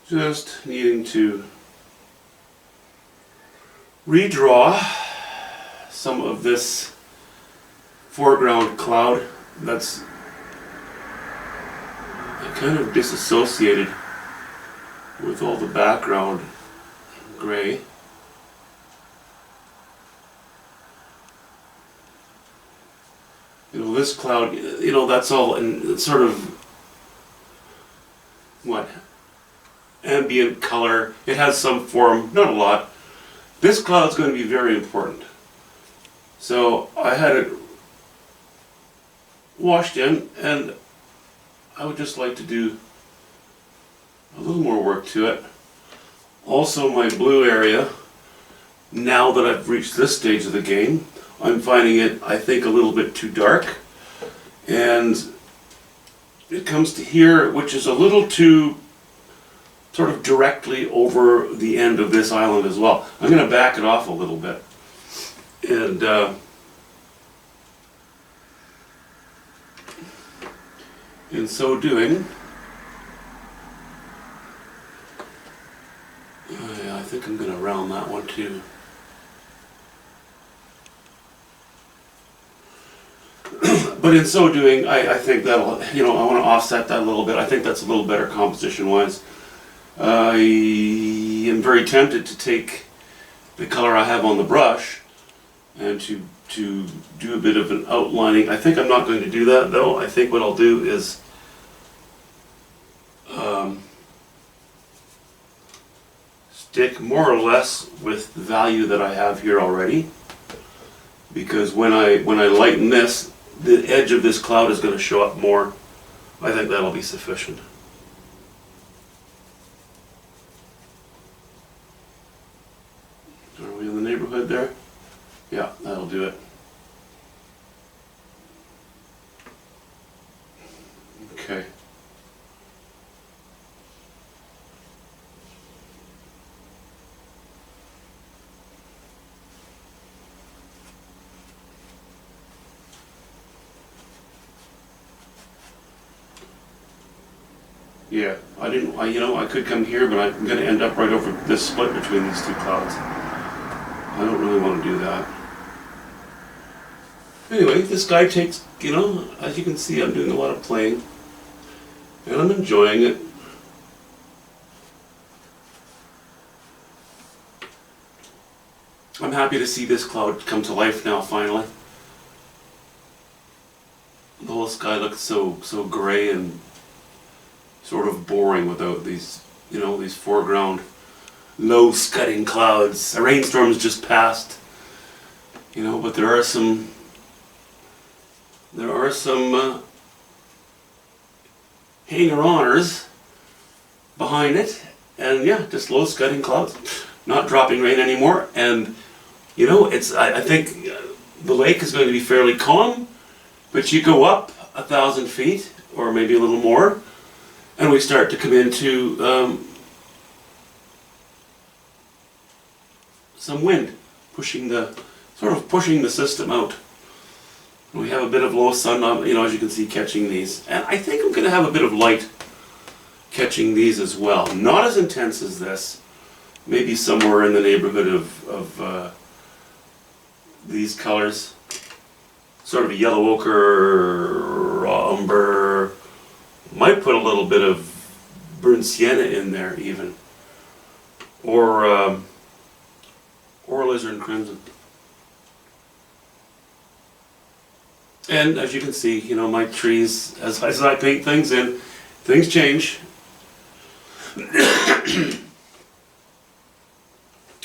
Just needing to redraw some of this foreground cloud that's kind of disassociated with all the background gray. This cloud, that's all in sort of ambient color. It has some form, not a lot. This cloud's going to be very important. So I had it washed in, and I would just like to do a little more work to it. Also, my blue area, now that I've reached this stage of the game, I'm finding it, I think, a little bit too dark. And it comes to here, which is a little too sort of directly over the end of this island as well. I'm going to back it off a little bit. And in so doing, I think I'm going to round that one too. But in so doing, I think that'll, I want to offset that a little bit. I think that's a little better composition-wise. I am very tempted to take the color I have on the brush and to do a bit of an outlining. I think I'm not going to do that, though. I think what I'll do is stick more or less with the value that I have here already, because when I lighten this, the edge of this cloud is going to show up more. I think that'll be sufficient. Are we in the neighborhood there? Yeah, that'll do it. Okay. Yeah, I could come here, but I'm going to end up right over this split between these two clouds. I don't really want to do that. Anyway, this guy takes, as you can see, I'm doing a lot of playing, and I'm enjoying it. I'm happy to see this cloud come to life now, finally. The whole sky looks so gray and sort of boring without these, these foreground low scudding clouds. A rainstorm's just passed, but there are some hanger-oners behind it, and yeah, just low scudding clouds, not dropping rain anymore. And I think the lake is going to be fairly calm, but you go up 1,000 feet or maybe a little more, and we start to come into some wind, pushing the system out. And we have a bit of low sun, as you can see, catching these. And I think I'm going to have a bit of light catching these as well. Not as intense as this. Maybe somewhere in the neighborhood of these colors. Sort of a yellow ochre, umber. Might put a little bit of burnt sienna in there even. Or alizarin crimson. And as you can see, my trees, as I paint things in, things change. Okay,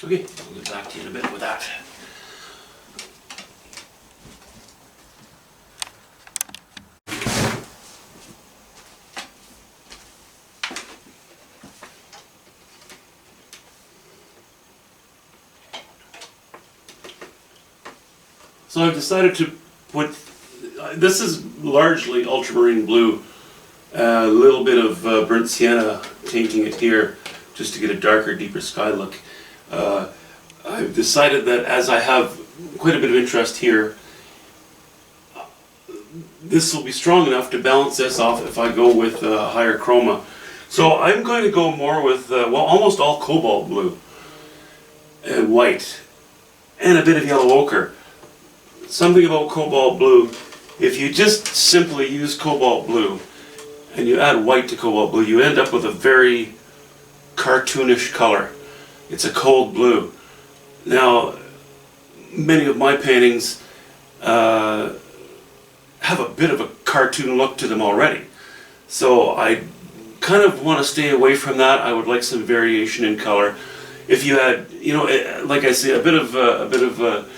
I'll get back to you in a bit with that. So I've decided to put, this is largely ultramarine blue, a little bit of burnt sienna tainting it here just to get a darker, deeper sky look. I've decided that as I have quite a bit of interest here, this will be strong enough to balance this off if I go with higher chroma. So I'm going to go more with, well, almost all cobalt blue and white and a bit of yellow ochre. Something about cobalt blue, if you just simply use cobalt blue and you add white to cobalt blue, you end up with a very cartoonish color. It's a cold blue. Now, many of my paintings have a bit of a cartoon look to them already. So I kind of want to stay away from that. I would like some variation in color. If you had, you know, like I say, a bit of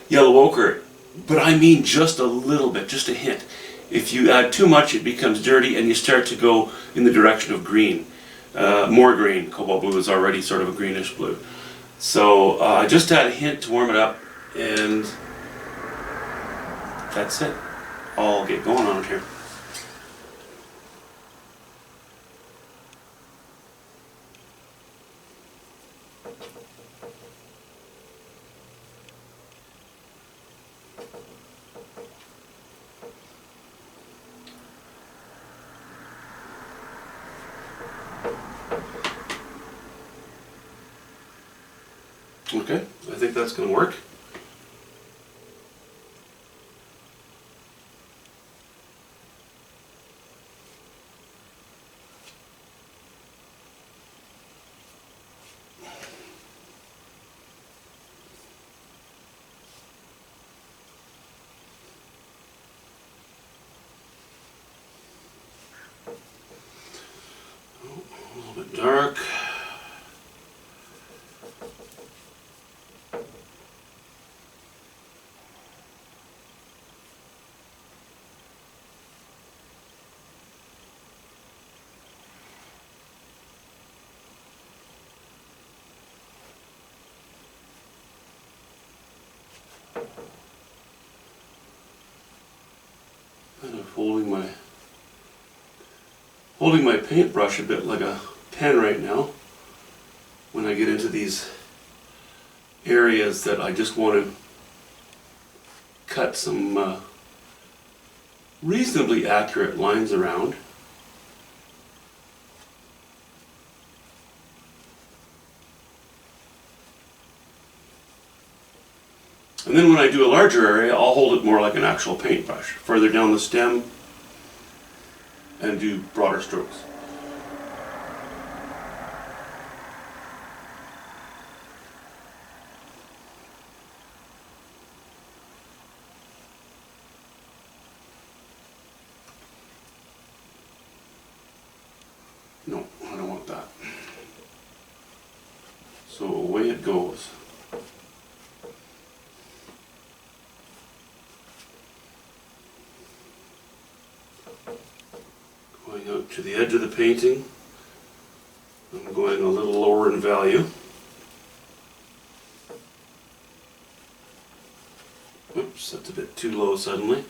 yellow ochre, but I mean just a little bit, just a hint. If you add too much, it becomes dirty and you start to go in the direction of green. More green. Cobalt blue is already sort of a greenish blue. So I just add a hint to warm it up, and that's it. I'll get going on it here. Okay, I think that's going to work. A little bit dark. Kind of holding my paintbrush a bit like a pen right now when I get into these areas that I just want to cut some reasonably accurate lines around. And then when I do a larger area, I'll hold it more like an actual paintbrush, further down the stem, and do broader strokes. No, I don't want that. So away it goes. Going out to the edge of the painting, I'm going a little lower in value. Oops, that's a bit too low suddenly.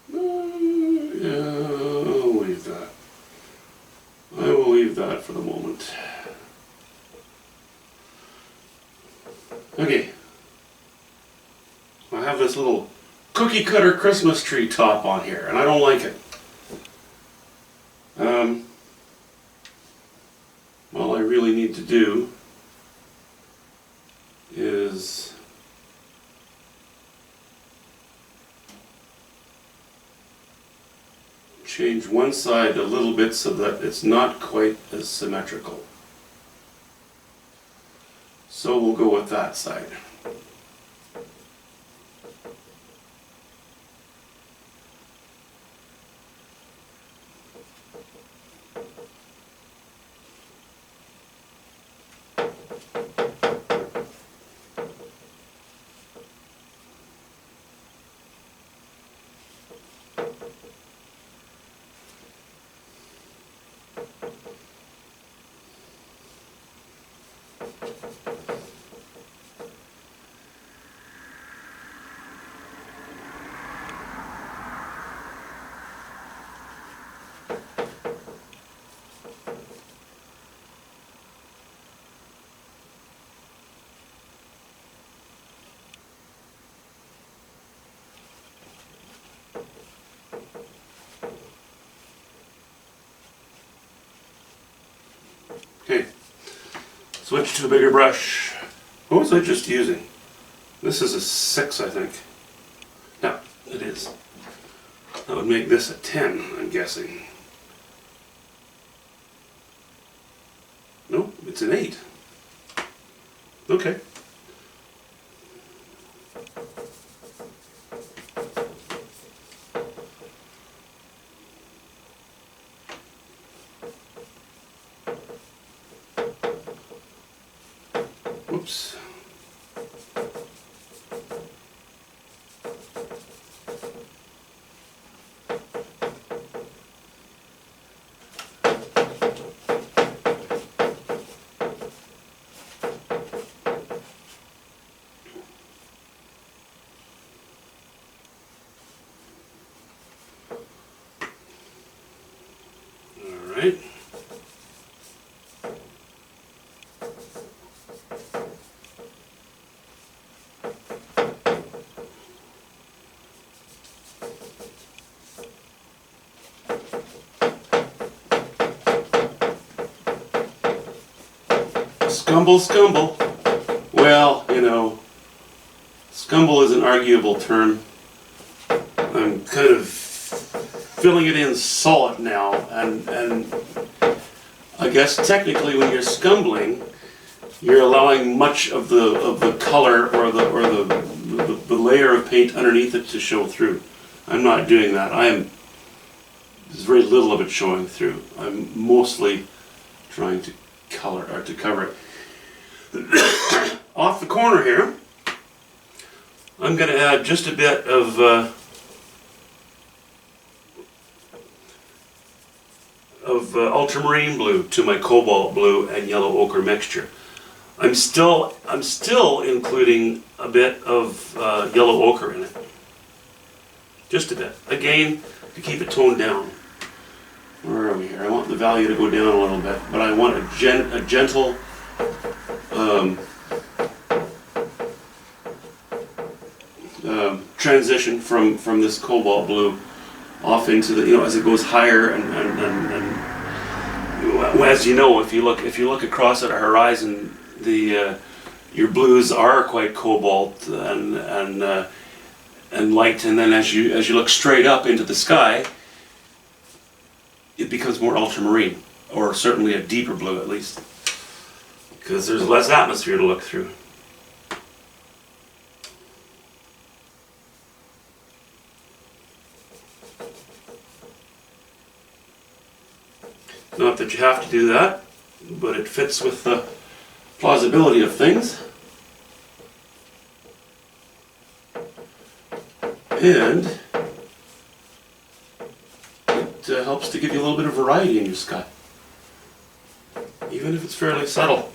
I'll leave that. I will leave that for the moment. Okay. I have this little cookie cutter Christmas tree top on here, and I don't like it. is change one side a little bit so that it's not quite as symmetrical. So we'll go with that side. Okay, switch to a bigger brush. What was I just using? This is a 6, I think. Yeah, it is. That would make this a 10, I'm guessing. No, it's an 8. Okay. Whoops. All right. Scumble, scumble. Well, you know, scumble is an arguable term. I'm kind of filling it in solid now, and I guess technically when you're scumbling, you're allowing much of the color or the layer of paint underneath it to show through. I'm not doing that. There's very little of it showing through. I'm mostly trying to color or to cover it. Off the corner here, I'm going to add just a bit of ultramarine blue to my cobalt blue and yellow ochre mixture. I'm still including a bit of yellow ochre in it, just a bit. Again, to keep it toned down. Where are we here? I want the value to go down a little bit, but I want a gentle transition from this cobalt blue off into the, as it goes higher and as you know, if you look across at a horizon, your blues are quite cobalt and light, and then as you look straight up into the sky, it becomes more ultramarine, or certainly a deeper blue at least, because there's less atmosphere to look through. Not that you have to do that, but it fits with the plausibility of things. And it helps to give you a little bit of variety in your sky, even if it's fairly subtle.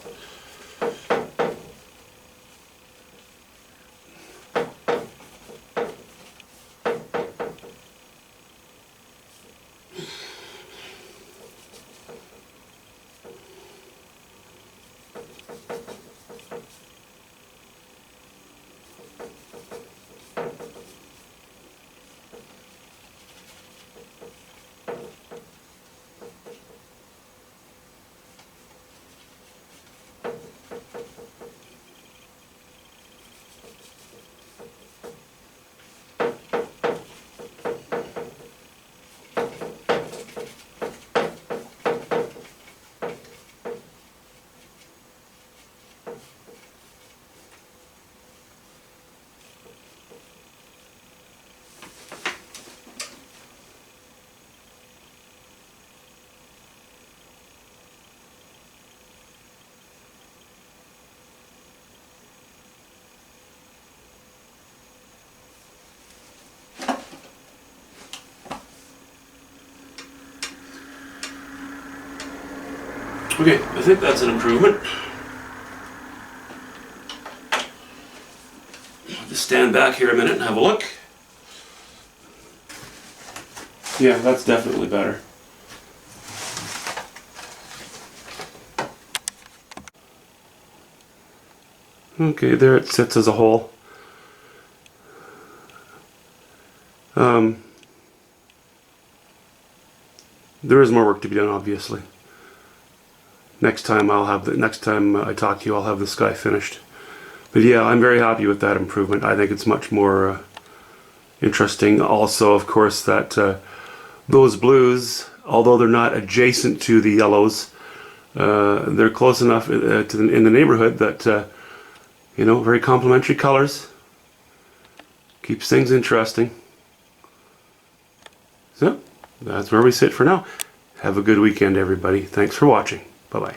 Okay, I think that's an improvement. I'll just stand back here a minute and have a look. Yeah, that's definitely better. Okay, there it sits as a whole. There is more work to be done, obviously. Next time I talk to you, I'll have the sky finished. But yeah, I'm very happy with that improvement. I think it's much more interesting. Also, of course, that those blues, although they're not adjacent to the yellows, they're close enough in the neighborhood that you know, very complementary colors. Keeps things interesting. So, that's where we sit for now. Have a good weekend, everybody. Thanks for watching. Bye-bye.